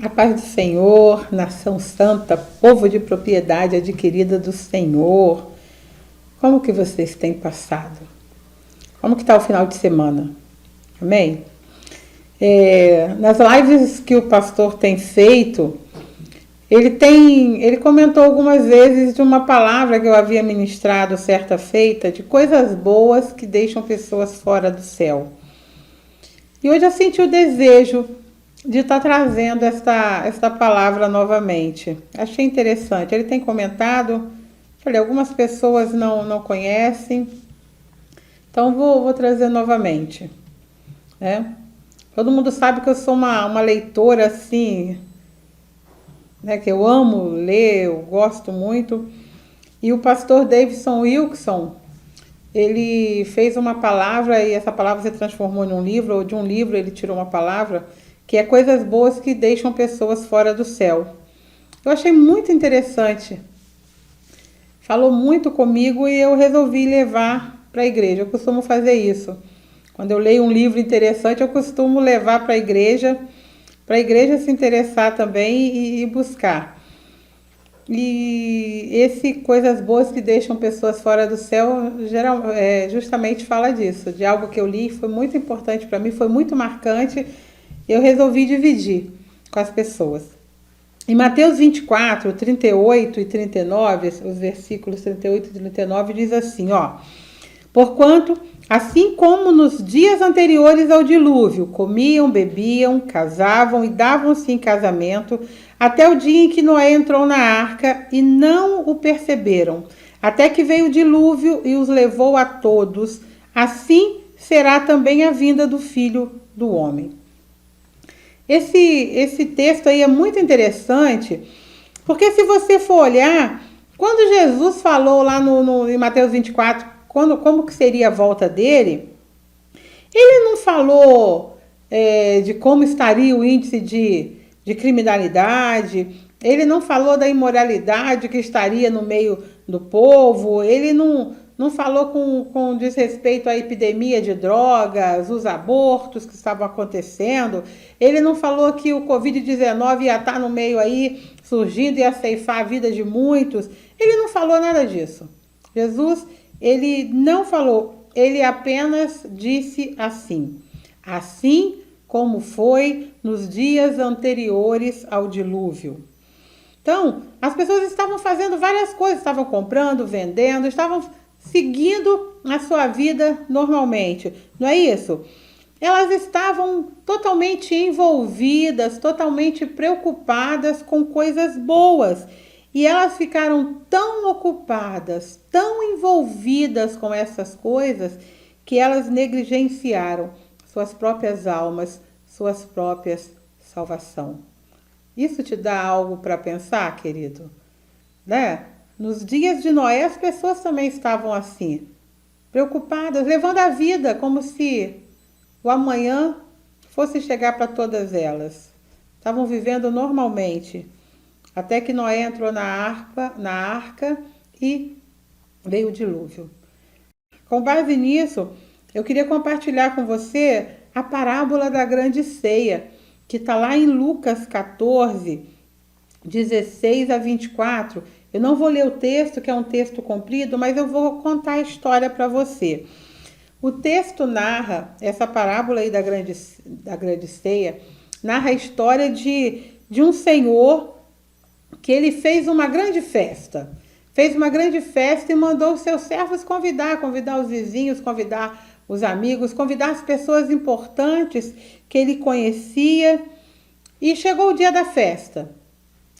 A paz do Senhor, nação santa, povo de propriedade adquirida do Senhor. Como que vocês têm passado? Como que está o final de semana? Amém? Nas lives que o pastor tem feito, ele comentou algumas vezes de uma palavra que eu havia ministrado certa feita, de coisas boas que deixam pessoas fora do céu. E hoje eu senti o desejo de estar trazendo esta palavra novamente. Achei interessante. Ele tem comentado, falei, algumas pessoas não conhecem, então vou trazer novamente. Né? Todo mundo sabe que eu sou uma leitora assim, né, que eu amo ler, eu gosto muito. E o pastor Davidson Wilkerson, ele fez uma palavra e essa palavra se transformou num livro, ou de um livro ele tirou uma palavra, que é coisas boas que deixam pessoas fora do céu. Eu achei muito interessante. Falou muito comigo e eu resolvi levar para a igreja. Eu costumo fazer isso. Quando eu leio um livro interessante, eu costumo levar para a igreja se interessar também e buscar. E esse coisas boas que deixam pessoas fora do céu, justamente fala disso, de algo que eu li, foi muito importante para mim, foi muito marcante. Eu resolvi dividir com as pessoas. Em Mateus 24, 38 e 39, os versículos 38 e 39 diz assim, ó: porquanto, assim como nos dias anteriores ao dilúvio, comiam, bebiam, casavam e davam-se em casamento, até o dia em que Noé entrou na arca e não o perceberam, até que veio o dilúvio e os levou a todos, assim será também a vinda do Filho do Homem. Esse texto aí é muito interessante, porque se você for olhar, quando Jesus falou lá em Mateus 24, como que seria a volta dele, ele não falou de como estaria o índice de criminalidade, ele não falou da imoralidade que estaria no meio do povo, ele não falou com desrespeito à epidemia de drogas, os abortos que estavam acontecendo. Ele não falou que o Covid-19 ia estar no meio aí, surgindo e ia ceifar a vida de muitos. Ele não falou nada disso. Jesus, ele não falou, ele apenas disse assim: assim como foi nos dias anteriores ao dilúvio. Então, as pessoas estavam fazendo várias coisas, estavam comprando, vendendo, estavam seguindo a sua vida normalmente, não é isso? Elas estavam totalmente envolvidas, totalmente preocupadas com coisas boas. E elas ficaram tão ocupadas, tão envolvidas com essas coisas, que elas negligenciaram suas próprias almas, suas próprias salvação. Isso te dá algo para pensar, querido? Né? Nos dias de Noé, as pessoas também estavam assim, preocupadas, levando a vida como se o amanhã fosse chegar para todas elas. Estavam vivendo normalmente, até que Noé entrou na arca e veio o dilúvio. Com base nisso, eu queria compartilhar com você a parábola da grande ceia, que está lá em Lucas 14, 16 a 24. Eu não vou ler o texto, que é um texto comprido, mas eu vou contar a história para você. O texto narra, essa parábola aí da grande ceia, narra a história de um senhor que ele fez uma grande festa. Fez uma grande festa e mandou os seus servos convidar os vizinhos, convidar os amigos, convidar as pessoas importantes que ele conhecia. E chegou o dia da festa.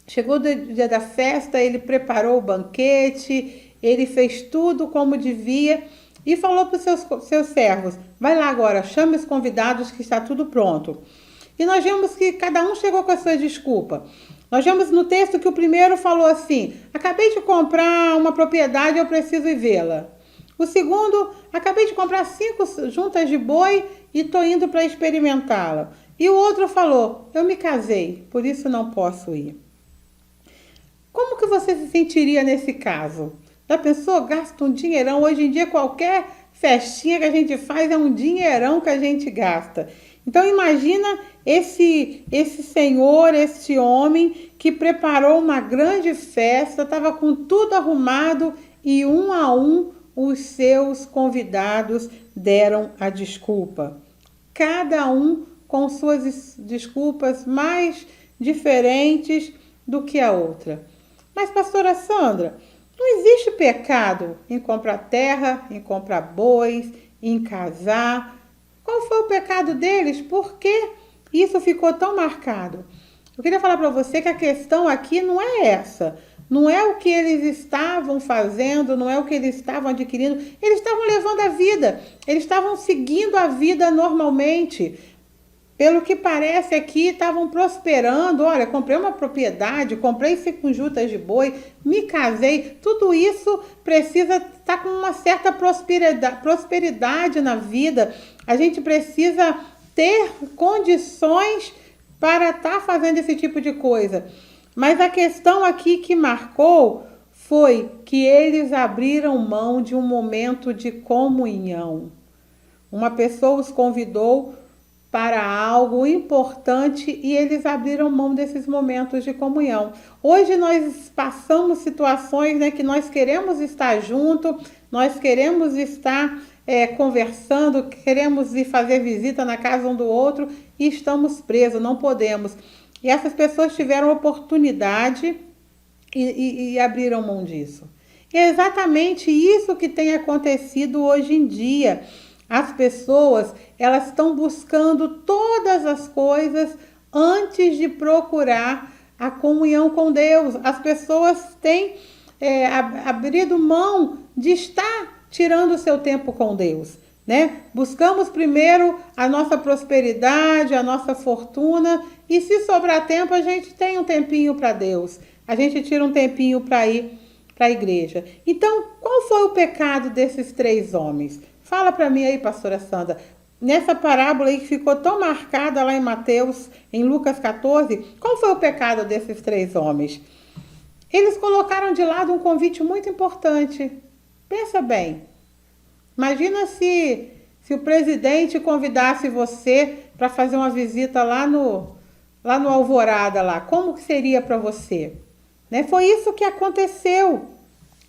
Chegou o dia da festa, ele preparou o banquete, ele fez tudo como devia e falou para os seus servos: vai lá agora, chame os convidados que está tudo pronto. E nós vemos que cada um chegou com a sua desculpa. Nós vemos no texto que o primeiro falou assim: acabei de comprar uma propriedade, eu preciso ir vê-la. O segundo: acabei de comprar 5 juntas de boi e estou indo para experimentá-la. E o outro falou: eu me casei, por isso não posso ir. Como que você se sentiria nesse caso? Já pensou? Gasta um dinheirão. Hoje em dia, qualquer festinha que a gente faz é um dinheirão que a gente gasta. Então imagina esse senhor, esse homem que preparou uma grande festa, estava com tudo arrumado e um a um os seus convidados deram a desculpa. Cada um com suas desculpas mais diferentes do que a outra. Mas, pastora Sandra, não existe pecado em comprar terra, em comprar bois, em casar. Qual foi o pecado deles? Por que isso ficou tão marcado? Eu queria falar para você que a questão aqui não é essa. Não é o que eles estavam fazendo, não é o que eles estavam adquirindo. Eles estavam levando a vida, eles estavam seguindo a vida normalmente. Pelo que parece aqui, estavam prosperando. Olha, comprei uma propriedade, comprei 5 juntas de boi, me casei. Tudo isso precisa estar com uma certa prosperidade na vida. A gente precisa ter condições para estar fazendo esse tipo de coisa. Mas a questão aqui que marcou foi que eles abriram mão de um momento de comunhão. Uma pessoa os convidou para algo importante e eles abriram mão desses momentos de comunhão. Hoje nós passamos situações, né, que nós queremos estar junto, nós queremos estar conversando, queremos ir fazer visita na casa um do outro e estamos presos, não podemos. E essas pessoas tiveram oportunidade e abriram mão disso. E é exatamente isso que tem acontecido hoje em dia. As pessoas, elas estão buscando todas as coisas antes de procurar a comunhão com Deus. As pessoas têm abrido mão de estar tirando o seu tempo com Deus, né? Buscamos primeiro a nossa prosperidade, a nossa fortuna, e se sobrar tempo, a gente tem um tempinho para Deus. A gente tira um tempinho para ir para a igreja. Então, qual foi o pecado desses 3 homens? Fala para mim aí, pastora Sandra, nessa parábola aí que ficou tão marcada lá em Mateus, em Lucas 14, qual foi o pecado desses 3 homens? Eles colocaram de lado um convite muito importante. Pensa bem, imagina se o presidente convidasse você para fazer uma visita lá no Alvorada, lá, como que seria para você? Né? Foi isso que aconteceu.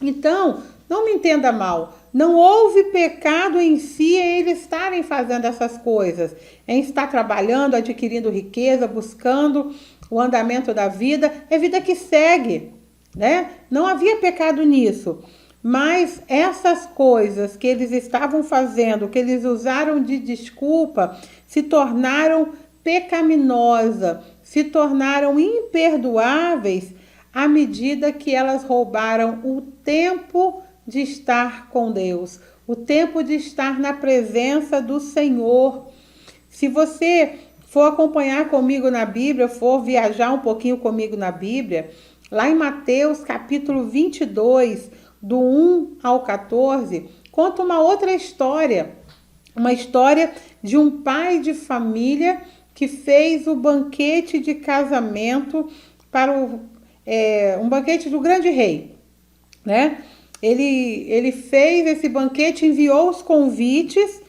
Então, não me entenda mal, não houve pecado em si em eles estarem fazendo essas coisas, em estar trabalhando, adquirindo riqueza, buscando o andamento da vida, é vida que segue, né? Não havia pecado nisso, mas essas coisas que eles estavam fazendo, que eles usaram de desculpa, se tornaram pecaminosas, se tornaram imperdoáveis à medida que elas roubaram o tempo de estar com Deus, o tempo de estar na presença do Senhor. Se você for acompanhar comigo na Bíblia, for viajar um pouquinho comigo na Bíblia, lá em Mateus capítulo 22, do 1 ao 14, conta uma outra história, uma história de um pai de família que fez o banquete de casamento para um banquete do grande rei, né? Ele fez esse banquete, enviou os convites,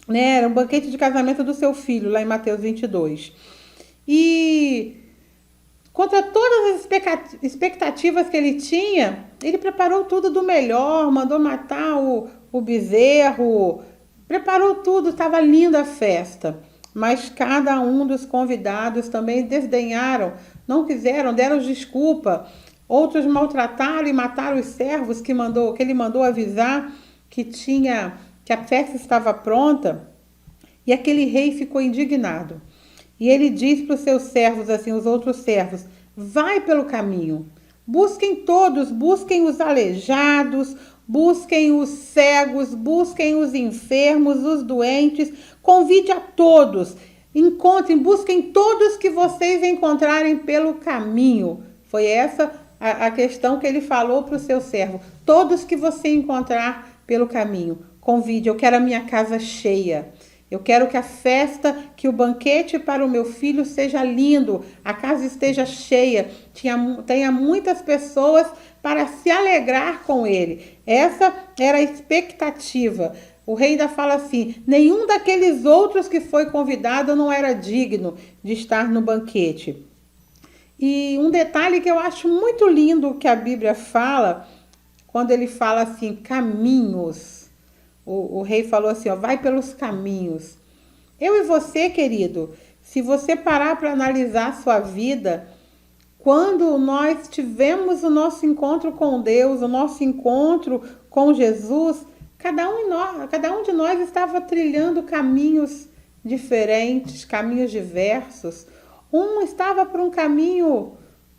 né? Era um banquete de casamento do seu filho, lá em Mateus 22. E contra todas as expectativas que ele tinha, ele preparou tudo do melhor, mandou matar o bezerro, preparou tudo, estava linda a festa. Mas cada um dos convidados também desdenharam, não quiseram, deram desculpa. Outros maltrataram e mataram os servos que ele mandou avisar que a festa estava pronta. E aquele rei ficou indignado. E ele diz para os seus servos, assim, os outros servos, vai pelo caminho, busquem todos, busquem os aleijados, busquem os cegos, busquem os enfermos, os doentes, convide a todos, encontrem, busquem todos que vocês encontrarem pelo caminho. Foi essa a questão que ele falou para o seu servo. Todos que você encontrar pelo caminho, convide. Eu quero a minha casa cheia. Eu quero que a festa, que o banquete para o meu filho seja lindo, a casa esteja cheia, tenha muitas pessoas para se alegrar com ele. Essa era a expectativa. O rei ainda fala assim: nenhum daqueles outros que foi convidado não era digno de estar no banquete. E um detalhe que eu acho muito lindo que a Bíblia fala, quando ele fala assim, caminhos. O rei falou assim, ó, vai pelos caminhos. Eu e você, querido, se você parar para analisar a sua vida, quando nós tivemos o nosso encontro com Deus, o nosso encontro com Jesus, cada um de nós estava trilhando caminhos diferentes, caminhos diversos. Um estava por um caminho,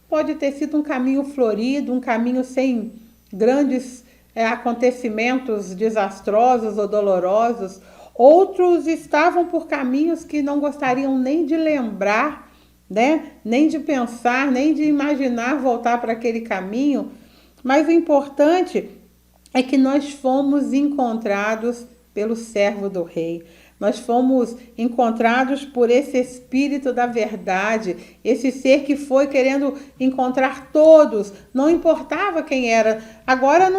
pode ter sido um caminho florido, um caminho sem grandes acontecimentos desastrosos ou dolorosos. Outros estavam por caminhos que não gostariam nem de lembrar, né? Nem de pensar, nem de imaginar voltar para aquele caminho. Mas o importante é que nós fomos encontrados pelo servo do rei. Nós fomos encontrados por esse Espírito da verdade, esse ser que foi querendo encontrar todos, não importava quem era. Agora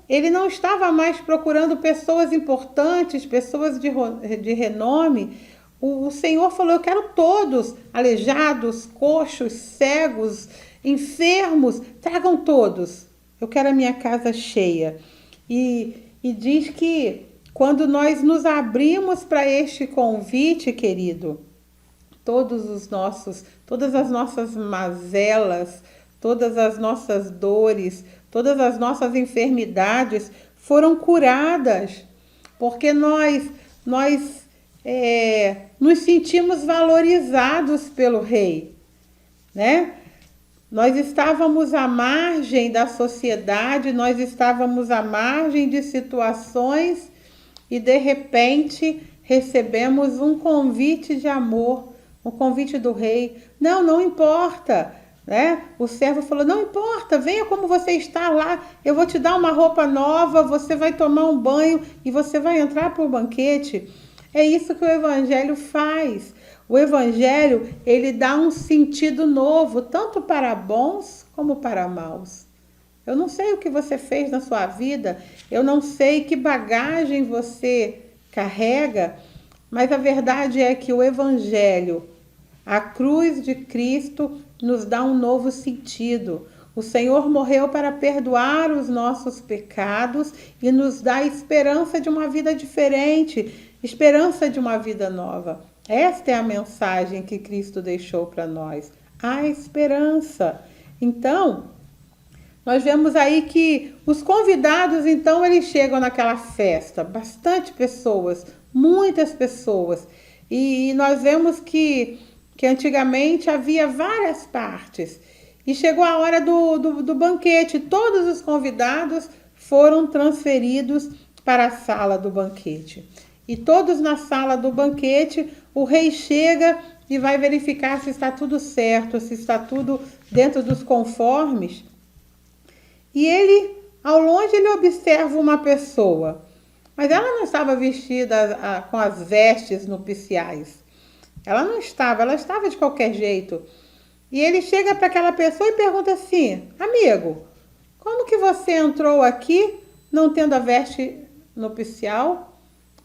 ele não estava mais procurando pessoas importantes, pessoas de renome. O Senhor falou, eu quero todos, aleijados, coxos, cegos, enfermos, tragam todos. Eu quero a minha casa cheia. E diz que quando nós nos abrimos para este convite, querido, todas as nossas mazelas, todas as nossas dores, todas as nossas enfermidades foram curadas, porque nós nos sentimos valorizados pelo Rei, né? Nós estávamos à margem da sociedade, nós estávamos à margem de situações e de repente recebemos um convite de amor, um convite do rei. Não importa, né? O servo falou, não importa, venha como você está lá, eu vou te dar uma roupa nova, você vai tomar um banho e você vai entrar para o banquete. É isso que o Evangelho faz. O Evangelho, ele dá um sentido novo, tanto para bons como para maus. Eu não sei o que você fez na sua vida, eu não sei que bagagem você carrega, mas a verdade é que o Evangelho, a cruz de Cristo, nos dá um novo sentido. O Senhor morreu para perdoar os nossos pecados e nos dá esperança de uma vida diferente, esperança de uma vida nova. Esta é a mensagem que Cristo deixou para nós, a esperança. Então, nós vemos aí que os convidados, então, eles chegam naquela festa, bastante pessoas, muitas pessoas. E nós vemos que antigamente havia várias partes. E chegou a hora do banquete, todos os convidados foram transferidos para a sala do banquete. E todos na sala do banquete, o rei chega e vai verificar se está tudo certo, se está tudo dentro dos conformes. E ele, ao longe, ele observa uma pessoa, mas ela não estava vestida com as vestes nupciais. Ela estava de qualquer jeito. E ele chega para aquela pessoa e pergunta assim, amigo, como que você entrou aqui não tendo a veste nupcial?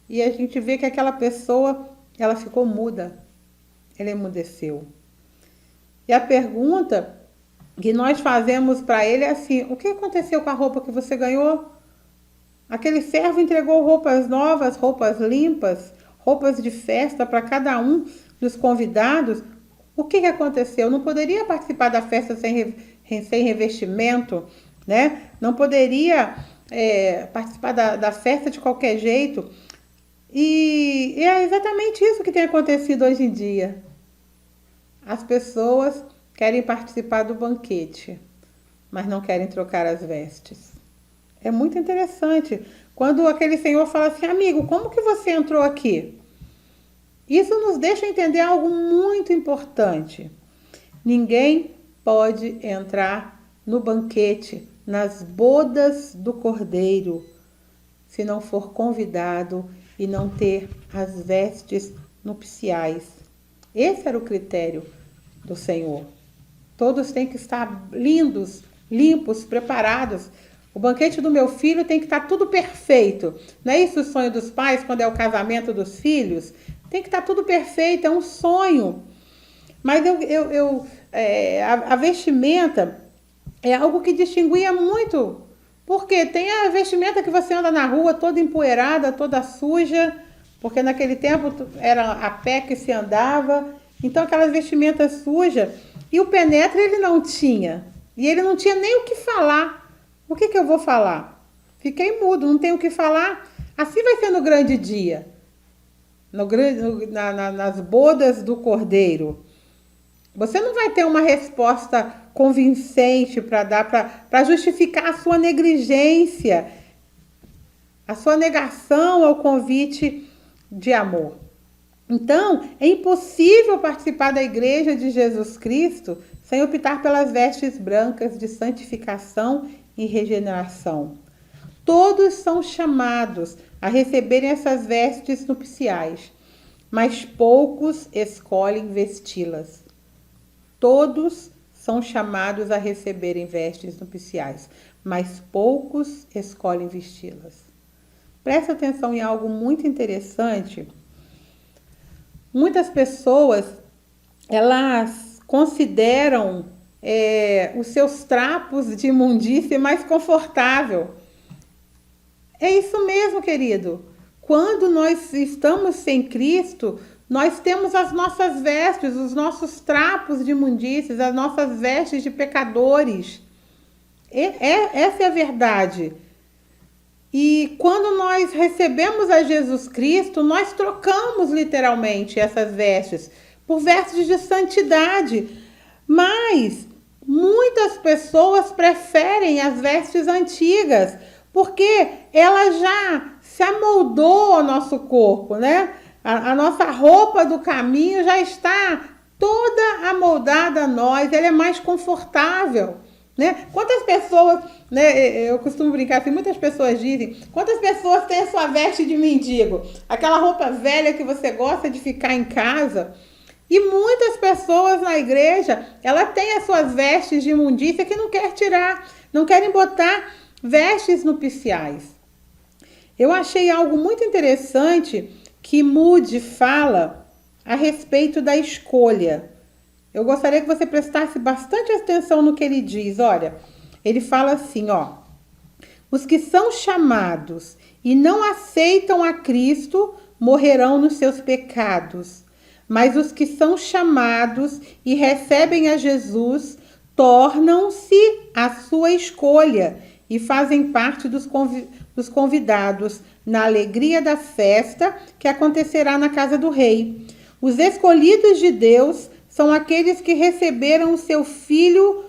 E a gente vê que aquela pessoa, ela ficou muda, ela emudeceu. E a pergunta que nós fazemos para ele é assim, o que aconteceu com a roupa que você ganhou? Aquele servo entregou roupas novas, roupas limpas, roupas de festa para cada um dos convidados. O que aconteceu? Não poderia participar da festa sem revestimento, né? Não poderia participar da festa de qualquer jeito. E é exatamente isso que tem acontecido hoje em dia. As pessoas querem participar do banquete, mas não querem trocar as vestes. É muito interessante. Quando aquele senhor fala assim, amigo, como que você entrou aqui? Isso nos deixa entender algo muito importante. Ninguém pode entrar no banquete, nas bodas do Cordeiro, se não for convidado e não ter as vestes nupciais. Esse era o critério do Senhor. Todos têm que estar lindos, limpos, preparados O banquete do meu filho tem que estar tudo perfeito. Não é isso o sonho dos pais quando é o casamento dos filhos? Tem que estar tudo perfeito, é um sonho. Mas a vestimenta é algo que distinguia muito. Porque tem a vestimenta que você anda na rua toda empoeirada, toda suja, porque naquele tempo era a pé que se andava. Então aquelas vestimentas sujas. E o penetra ele não tinha. E ele não tinha nem o que falar. O que eu vou falar? Fiquei mudo, não tenho o que falar. Assim vai ser no grande dia. Nas bodas do Cordeiro. Você não vai ter uma resposta convincente para dar, para justificar a sua negligência, a sua negação ao convite de amor. Então, é impossível participar da Igreja de Jesus Cristo sem optar pelas vestes brancas de santificação e regeneração. Todos são chamados a receberem essas vestes nupciais, mas poucos escolhem vesti-las. Todos são chamados a receberem vestes nupciais, mas poucos escolhem vesti-las. Presta atenção em algo muito interessante. Muitas pessoas, elas consideram os seus trapos de imundície mais confortável. É isso mesmo, querido. Quando nós estamos sem Cristo, nós temos as nossas vestes, os nossos trapos de imundícies, as nossas vestes de pecadores. Essa é a verdade. E quando nós recebemos a Jesus Cristo, nós trocamos literalmente essas vestes por vestes de santidade. Mas muitas pessoas preferem as vestes antigas, porque ela já se amoldou ao nosso corpo, né? A nossa roupa do caminho já está toda amoldada a nós, ela é mais confortável, né? Quantas pessoas, né, eu costumo brincar assim, muitas pessoas dizem, quantas pessoas têm a sua veste de mendigo? Aquela roupa velha que você gosta de ficar em casa. E muitas pessoas na igreja, ela tem as suas vestes de imundícia que não quer tirar, não querem botar vestes nupciais. Eu achei algo muito interessante que Moody fala a respeito da escolha. Eu gostaria que você prestasse bastante atenção no que ele diz. Olha, ele fala assim, ó: os que são chamados e não aceitam a Cristo morrerão nos seus pecados, mas os que são chamados e recebem a Jesus tornam-se a sua escolha e fazem parte dos convidados na alegria da festa que acontecerá na casa do rei. Os escolhidos de Deus são aqueles que receberam o seu Filho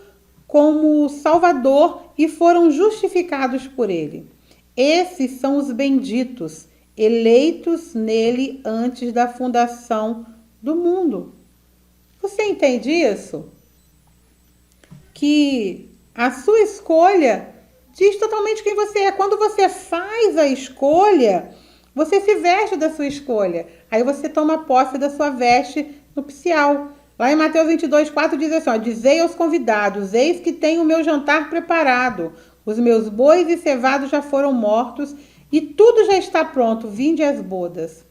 como Salvador e foram justificados por ele. Esses são os benditos, eleitos nele antes da fundação do mundo. Você entende isso? Que a sua escolha diz totalmente quem você é. Quando você faz a escolha, você se veste da sua escolha. Aí você toma posse da sua veste nupcial. Lá em Mateus 22:4 diz assim, ó: dizei aos convidados, eis que tenho o meu jantar preparado. Os meus bois e cevados já foram mortos e tudo já está pronto. Vinde às bodas.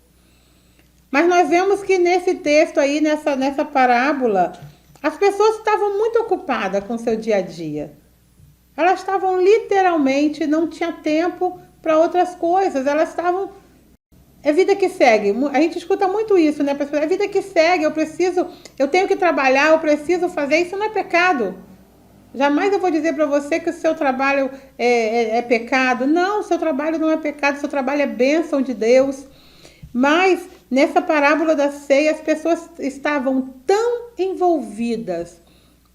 Mas nós vemos que nesse texto aí, nessa parábola, as pessoas estavam muito ocupadas com o seu dia a dia. Elas estavam literalmente, não tinha tempo para outras coisas. Elas estavam... É vida que segue. A gente escuta muito isso, né? É vida que segue, eu tenho que trabalhar, eu preciso fazer. Isso não é pecado. Jamais eu vou dizer para você que o seu trabalho é pecado. Não, o seu trabalho não é pecado, o seu trabalho é bênção de Deus. Mas nessa parábola da ceia, as pessoas estavam tão envolvidas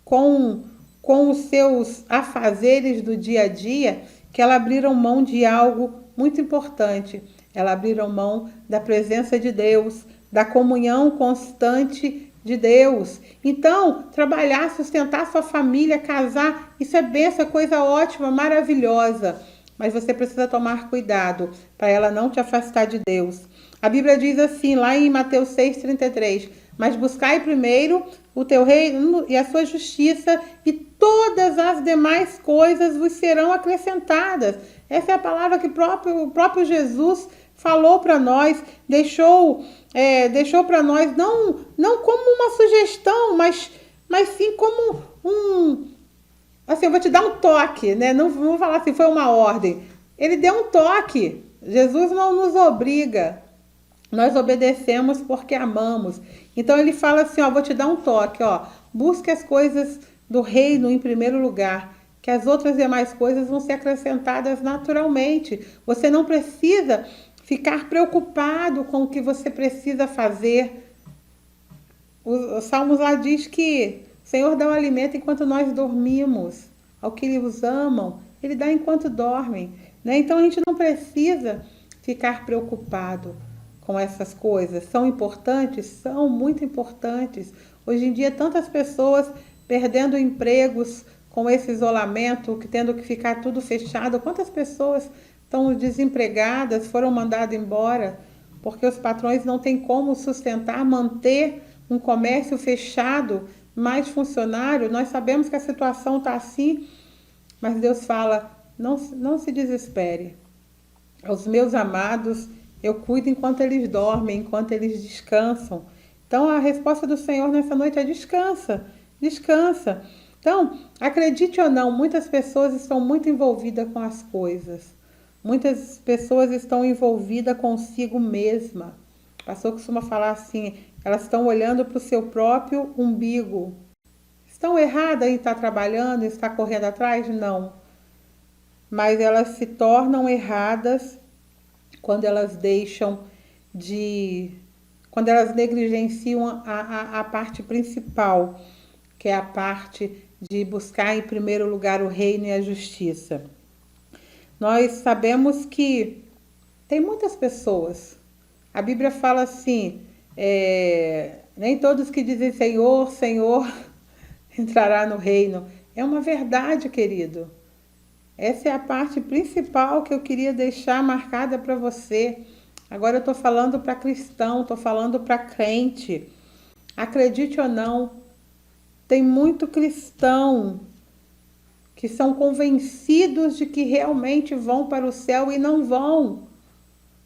com os seus afazeres do dia a dia, que elas abriram mão de algo muito importante. Elas abriram mão da presença de Deus, da comunhão constante de Deus. Então, trabalhar, sustentar sua família, casar, isso é bênção, é coisa ótima, maravilhosa. Mas você precisa tomar cuidado para ela não te afastar de Deus. A Bíblia diz assim, lá em Mateus 6:33, mas buscai primeiro o teu reino e a sua justiça, e todas as demais coisas vos serão acrescentadas. Essa é a palavra que o próprio Jesus falou para nós, deixou para nós, não como uma sugestão, mas sim como assim, eu vou te dar um toque, né? Não vou falar assim, foi uma ordem. Ele deu um toque. Jesus não nos obriga. Nós obedecemos porque amamos. Então ele fala assim, ó, vou te dar um toque, ó. Busque as coisas do reino em primeiro lugar, que as outras demais coisas vão ser acrescentadas naturalmente. Você não precisa ficar preocupado com o que você precisa fazer. Os Salmos lá diz que o Senhor dá o alimento enquanto nós dormimos. Ao que os amam, Ele dá enquanto dormem. Né? Então a gente não precisa ficar preocupado com essas coisas. São importantes? São muito importantes. Hoje em dia, tantas pessoas perdendo empregos com esse isolamento, tendo que ficar tudo fechado. Quantas pessoas estão desempregadas, foram mandadas embora, porque os patrões não têm como sustentar, manter um comércio fechado, mais funcionário. Nós sabemos que a situação está assim, mas Deus fala, não se desespere. Aos meus amados, eu cuido enquanto eles dormem, enquanto eles descansam. Então, a resposta do Senhor nessa noite é descansa, descansa. Então, acredite ou não, muitas pessoas estão muito envolvidas com as coisas. Muitas pessoas estão envolvidas consigo mesma. O pastor costuma falar assim, elas estão olhando para o seu próprio umbigo. Estão erradas em estar trabalhando, em estar correndo atrás? Não. Mas elas se tornam erradas quando elas quando elas negligenciam a parte principal, que é a parte de buscar em primeiro lugar o reino e a justiça. Nós sabemos que tem muitas pessoas. A Bíblia fala assim, nem todos que dizem Senhor, Senhor, entrará no reino. É uma verdade, querido. Essa é a parte principal que eu queria deixar marcada para você. Agora eu estou falando para cristão, estou falando para crente. Acredite ou não, tem muito cristão que são convencidos de que realmente vão para o céu e não vão,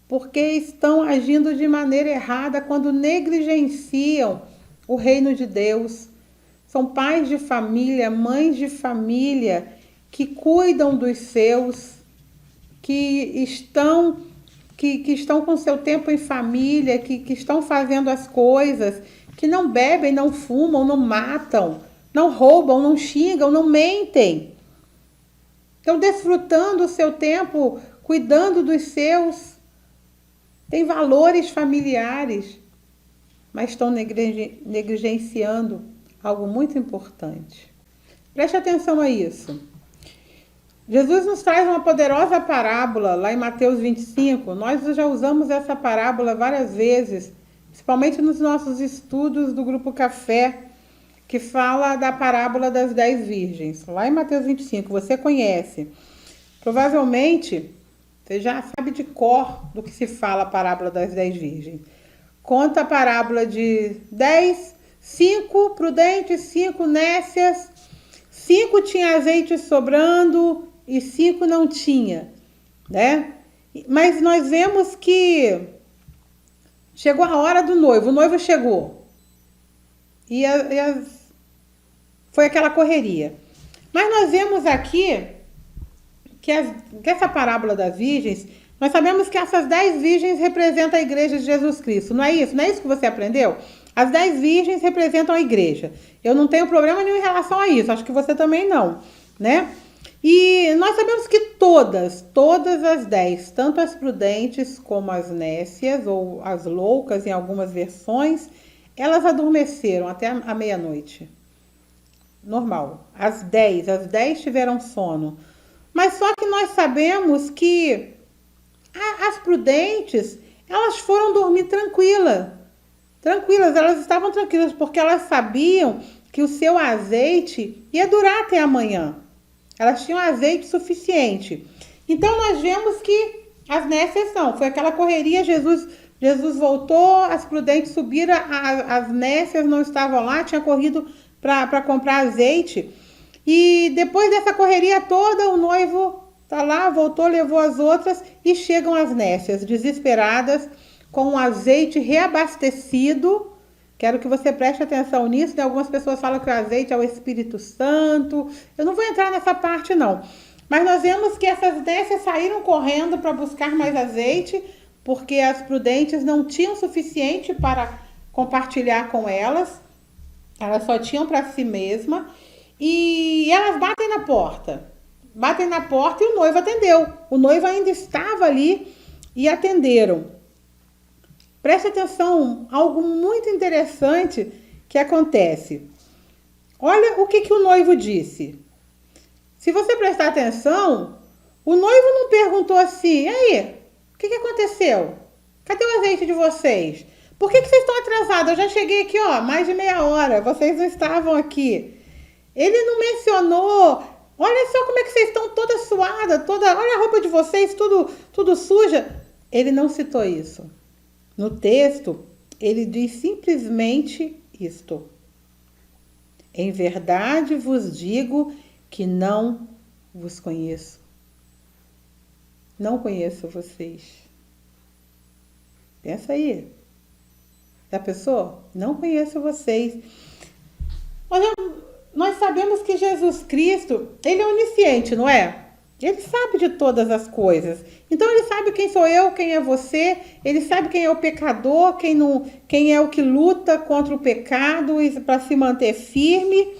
porque estão agindo de maneira errada quando negligenciam o reino de Deus. São pais de família, mães de família, que cuidam dos seus, que estão com seu tempo em família, que estão fazendo as coisas, que não bebem, não fumam, não matam, não roubam, não xingam, não mentem. Estão desfrutando o seu tempo, cuidando dos seus. Tem valores familiares, mas estão negligenciando algo muito importante. Preste atenção a isso. Jesus nos traz uma poderosa parábola lá em Mateus 25. Nós já usamos essa parábola várias vezes, principalmente nos nossos estudos do Grupo Café, que fala da parábola das 10 virgens. Lá em Mateus 25, você conhece. Provavelmente, você já sabe de cor do que se fala a parábola das 10 virgens. Conta a parábola de 10, 5 prudentes, 5 nécias, 5 tinha azeite sobrando e 5 não tinha, né? Mas nós vemos que chegou a hora do noivo, o noivo chegou. Foi aquela correria. Mas nós vemos aqui que essa parábola das virgens, nós sabemos que essas 10 virgens representam a igreja de Jesus Cristo. Não é isso? Não é isso que você aprendeu? As 10 virgens representam a igreja. Eu não tenho problema nenhum em relação a isso. Acho que você também não, né? E nós sabemos que todas as 10, tanto as prudentes como as nécias, ou as loucas em algumas versões, elas adormeceram até a meia-noite. Normal. As 10 tiveram sono. Mas só que nós sabemos que as prudentes, elas foram dormir tranquilas, elas estavam tranquilas, porque elas sabiam que o seu azeite ia durar até amanhã. Elas tinham azeite suficiente. Então nós vemos que as nécias não, foi aquela correria, Jesus Jesus voltou, as prudentes subiram, as nécias não estavam lá, tinha corrido para comprar azeite. E depois dessa correria toda, o noivo tá lá, voltou, levou as outras e chegam as nécias, desesperadas, com um azeite reabastecido. Quero que você preste atenção nisso, né? Algumas pessoas falam que o azeite é o Espírito Santo. Eu não vou entrar nessa parte, não. Mas nós vemos que essas nécias saíram correndo para buscar mais azeite, porque as prudentes não tinham suficiente para compartilhar com elas. Elas só tinham para si mesma. E elas batem na porta. Batem na porta e o noivo atendeu. O noivo ainda estava ali e atenderam. Preste atenção, algo muito interessante que acontece. Olha o que o noivo disse. Se você prestar atenção, o noivo não perguntou assim: e aí, o que aconteceu? Cadê o azeite de vocês? Por que vocês estão atrasados? Eu já cheguei aqui, mais de meia hora, vocês não estavam aqui. Ele não mencionou: olha só como é que vocês estão toda suada, olha a roupa de vocês, tudo suja. Ele não citou isso. No texto, ele diz simplesmente isto: em verdade vos digo que não vos conheço. Não conheço vocês. Pensa aí. Já pensou? Não conheço vocês. Olha, nós sabemos que Jesus Cristo, ele é onisciente, não é? Ele sabe de todas as coisas. Então ele sabe quem sou eu, quem é você. Ele sabe quem é o pecador, quem é o que luta contra o pecado para se manter firme.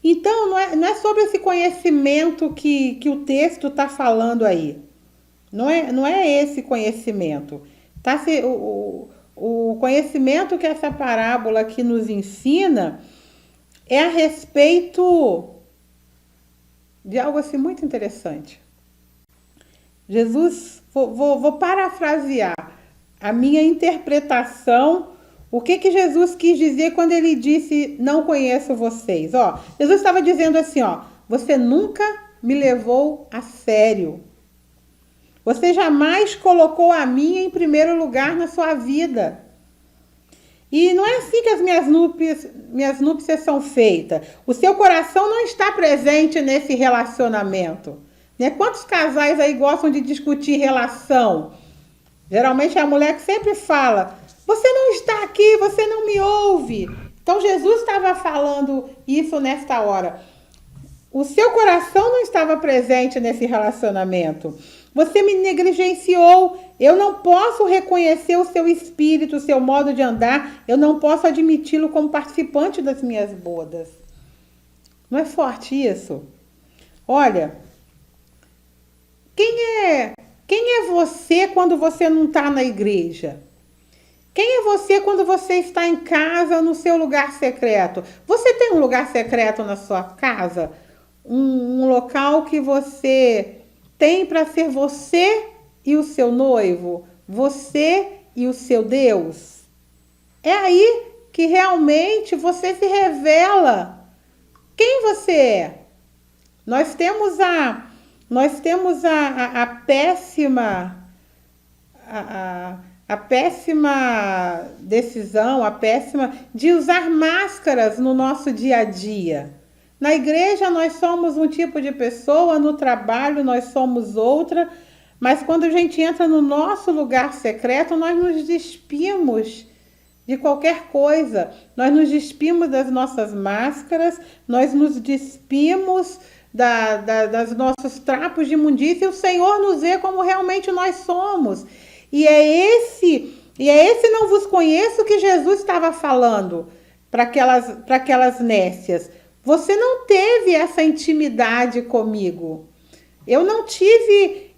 Então não é sobre esse conhecimento que o texto está falando aí. Não é esse conhecimento. O conhecimento que essa parábola aqui nos ensina é a respeito de algo assim muito interessante. Jesus, vou parafrasear a minha interpretação, o que Jesus quis dizer quando ele disse: não conheço vocês. Jesus estava dizendo assim, você nunca me levou a sério. Você jamais colocou a mim em primeiro lugar na sua vida. E não é assim que as minhas núpcias são feitas. O seu coração não está presente nesse relacionamento. Né? Quantos casais aí gostam de discutir relação? Geralmente é a mulher que sempre fala: você não está aqui, você não me ouve. Então Jesus estava falando isso nesta hora. O seu coração não estava presente nesse relacionamento. Você me negligenciou. Eu não posso reconhecer o seu espírito, o seu modo de andar. Eu não posso admiti-lo como participante das minhas bodas. Não é forte isso? Olha, quem é você quando você não está na igreja? Quem é você quando você está em casa, no seu lugar secreto? Você tem um lugar secreto na sua casa? Um local que você tem para ser você e o seu noivo, você e o seu Deus? É aí que realmente você se revela quem você é. Nós temos a péssima decisão, a péssima de usar máscaras no nosso dia a dia. Na igreja nós somos um tipo de pessoa, no trabalho nós somos outra, mas quando a gente entra no nosso lugar secreto, nós nos despimos de qualquer coisa. Nós nos despimos das nossas máscaras, nós nos despimos dos nossos trapos de imundícia, e o Senhor nos vê como realmente nós somos. E é esse não vos conheço que Jesus estava falando para aquelas nécias. Você não teve essa intimidade comigo. Eu não tive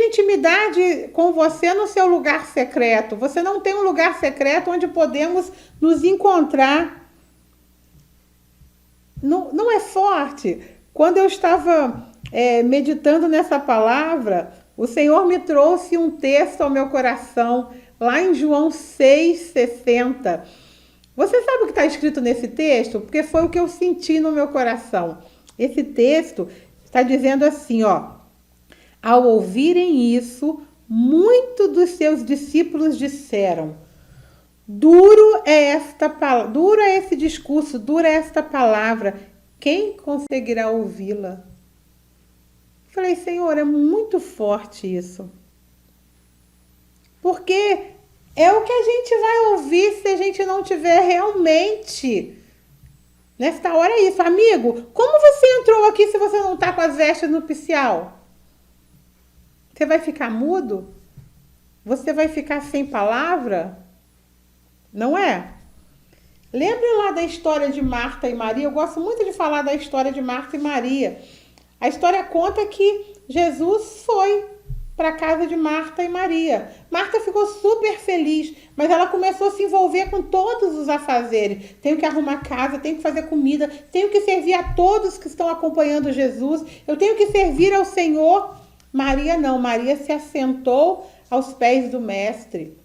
intimidade com você no seu lugar secreto. Você não tem um lugar secreto onde podemos nos encontrar. Não é forte? Quando eu estava meditando nessa palavra, o Senhor me trouxe um texto ao meu coração, lá em João 6,60. Você sabe o que está escrito nesse texto? Porque foi o que eu senti no meu coração. Esse texto está dizendo assim, ao ouvirem isso, muitos dos seus discípulos disseram: duro é esse discurso, dura é esta palavra, quem conseguirá ouvi-la? Falei, Senhor, é muito forte isso. Porque é o que a gente vai ouvir se a gente não tiver realmente. Nesta hora é isso, amigo. Como você entrou aqui se você não está com as vestes nupcial? Você vai ficar mudo? Você vai ficar sem palavra? Não é? Lembrem lá da história de Marta e Maria. Eu gosto muito de falar da história de Marta e Maria. A história conta que Jesus foi para a casa de Marta e Maria. Marta ficou super feliz, mas ela começou a se envolver com todos os afazeres. Tenho que arrumar casa, tenho que fazer comida, tenho que servir a todos que estão acompanhando Jesus, eu tenho que servir ao Senhor. Maria não, Maria se assentou aos pés do mestre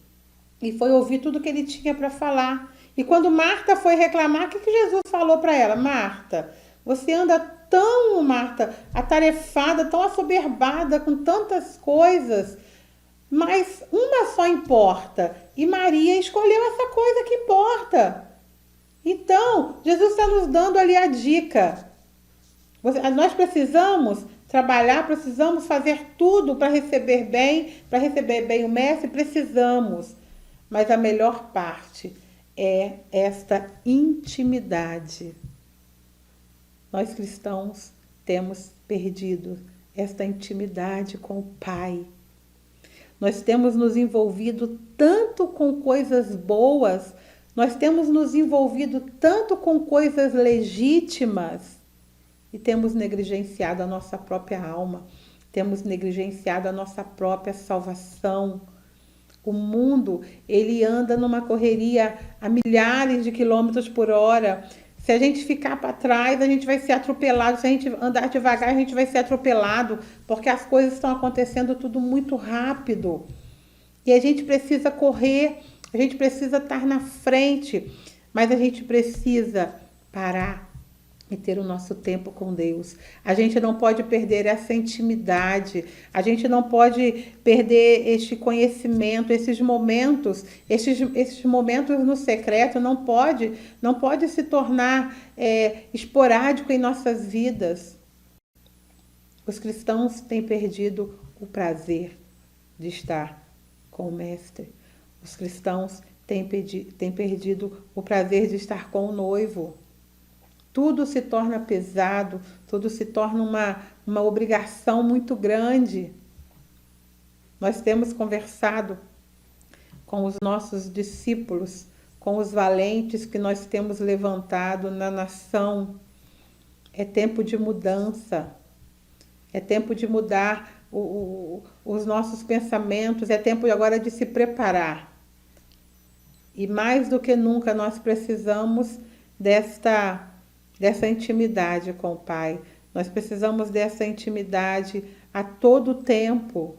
e foi ouvir tudo que ele tinha para falar. E quando Marta foi reclamar, o que Jesus falou para ela? Marta, você anda tão, Marta, atarefada, tão assoberbada com tantas coisas, mas uma só importa. E Maria escolheu essa coisa que importa. Então, Jesus está nos dando ali a dica. Nós precisamos trabalhar, precisamos fazer tudo para receber bem o mestre, precisamos. Mas a melhor parte é esta intimidade. Nós cristãos temos perdido esta intimidade com o Pai. Nós temos nos envolvido tanto com coisas boas, nós temos nos envolvido tanto com coisas legítimas e temos negligenciado a nossa própria alma, temos negligenciado a nossa própria salvação. O mundo, ele anda numa correria a milhares de quilômetros por hora. Se a gente ficar para trás, a gente vai ser atropelado. Se a gente andar devagar, a gente vai ser atropelado, porque as coisas estão acontecendo tudo muito rápido. E a gente precisa correr, a gente precisa estar na frente, mas a gente precisa parar e ter o nosso tempo com Deus. A gente não pode perder essa intimidade, a gente não pode perder este conhecimento, esses momentos no secreto não pode se tornar esporádico em nossas vidas. Os cristãos têm perdido o prazer de estar com o Mestre. Os cristãos têm perdido o prazer de estar com o noivo. Tudo se torna pesado, tudo se torna uma obrigação muito grande. Nós temos conversado com os nossos discípulos, com os valentes que nós temos levantado na nação. É tempo de mudança, é tempo de mudar os nossos pensamentos, é tempo agora de se preparar. E mais do que nunca nós precisamos dessa intimidade com o Pai. Nós precisamos dessa intimidade a todo tempo.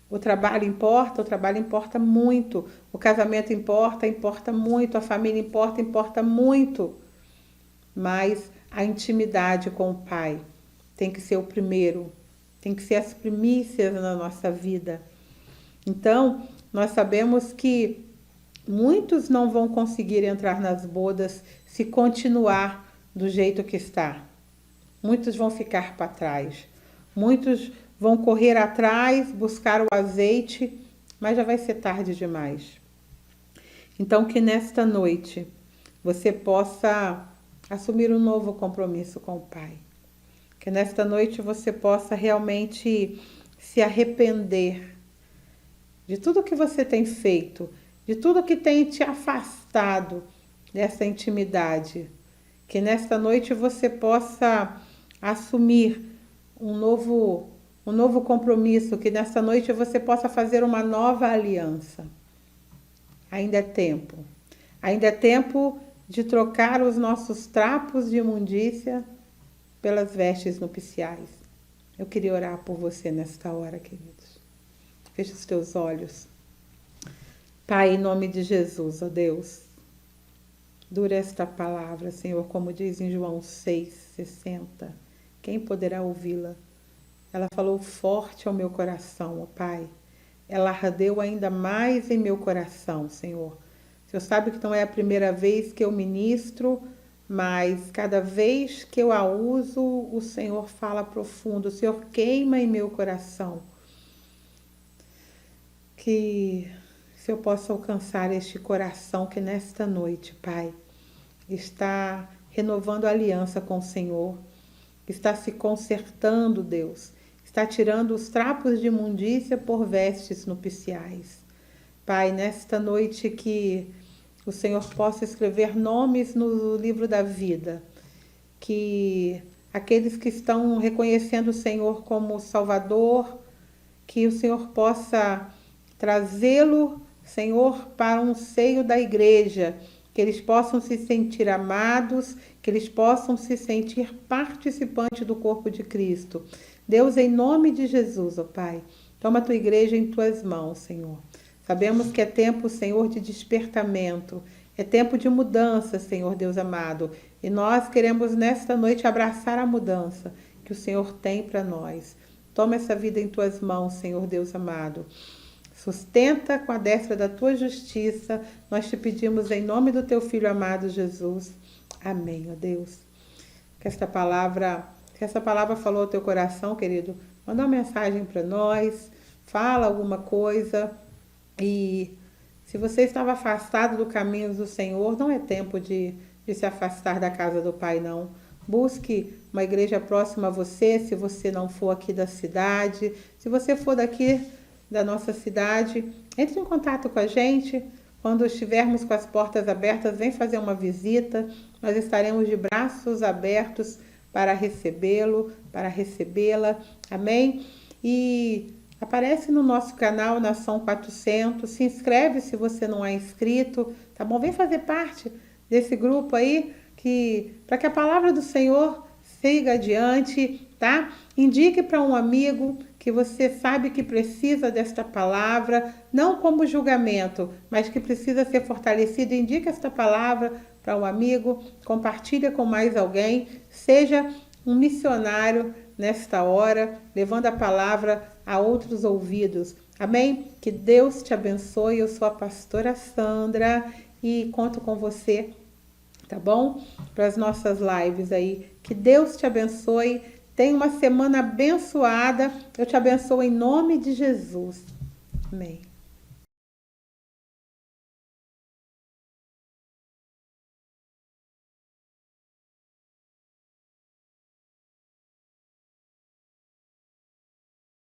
O trabalho importa muito. O casamento importa muito. A família importa muito. Mas a intimidade com o Pai tem que ser o primeiro. Tem que ser as primícias na nossa vida. Então, nós sabemos que muitos não vão conseguir entrar nas bodas se continuar do jeito que está. Muitos vão ficar para trás. Muitos vão correr atrás, buscar o azeite, mas já vai ser tarde demais. Então, que nesta noite você possa assumir um novo compromisso com o Pai. Que nesta noite você possa realmente se arrepender de tudo que você tem feito, de tudo que tem te afastado dessa intimidade. Que nesta noite você possa assumir um novo compromisso, que nesta noite você possa fazer uma nova aliança. Ainda é tempo. Ainda é tempo de trocar os nossos trapos de imundícia pelas vestes nupciais. Eu queria orar por você nesta hora, queridos. Feche os teus olhos. Pai, em nome de Jesus, ó Deus, dura esta palavra, Senhor, como diz em João 6,60. Quem poderá ouvi-la? ela falou forte ao meu coração, ó Pai. Ela ardeu ainda mais em meu coração, Senhor. O Senhor sabe que não é a primeira vez que eu ministro, mas cada vez que eu a uso, o Senhor fala profundo, o Senhor queima em meu coração. Que se eu possa alcançar este coração que nesta noite, Pai, está renovando a aliança com o Senhor, está se consertando, Deus, está tirando os trapos de imundícia por vestes nupciais. Pai, nesta noite que o Senhor possa escrever nomes no livro da vida, que aqueles que estão reconhecendo o Senhor como Salvador, que o Senhor possa trazê-lo, Senhor, para um seio da igreja, que eles possam se sentir amados, que eles possam se sentir participantes do corpo de Cristo. Deus, em nome de Jesus, ó Pai, toma a tua igreja em tuas mãos, Senhor. Sabemos que é tempo, Senhor, de despertamento, é tempo de mudança, Senhor Deus amado. E nós queremos nesta noite abraçar a mudança que o Senhor tem para nós. Toma essa vida em tuas mãos, Senhor Deus amado. Sustenta com a destra da tua justiça. Nós te pedimos em nome do teu Filho amado Jesus. Amém, ó Deus. Que essa palavra falou ao teu coração, querido. Manda uma mensagem para nós. Fala alguma coisa. E se você estava afastado do caminho do Senhor, não é tempo de se afastar da casa do Pai, não. Busque uma igreja próxima a você, se você não for aqui da cidade. Se você for daqui da nossa cidade, entre em contato com a gente. Quando estivermos com as portas abertas, vem fazer uma visita. Nós estaremos de braços abertos para recebê-lo, para recebê-la. Amém? E aparece no nosso canal Nação 400. Se inscreve se você não é inscrito, tá bom? Vem fazer parte desse grupo aí, para que a palavra do Senhor siga adiante, tá? Indique para um amigo que você sabe que precisa desta palavra, não como julgamento, mas que precisa ser fortalecido. Indique esta palavra para um amigo, compartilha com mais alguém, seja um missionário nesta hora, levando a palavra a outros ouvidos. Amém? Que Deus te abençoe. Eu sou a pastora Sandra e conto com você, tá bom? Para as nossas lives aí. Que Deus te abençoe. Tenha uma semana abençoada. Eu te abençoo em nome de Jesus. Amém.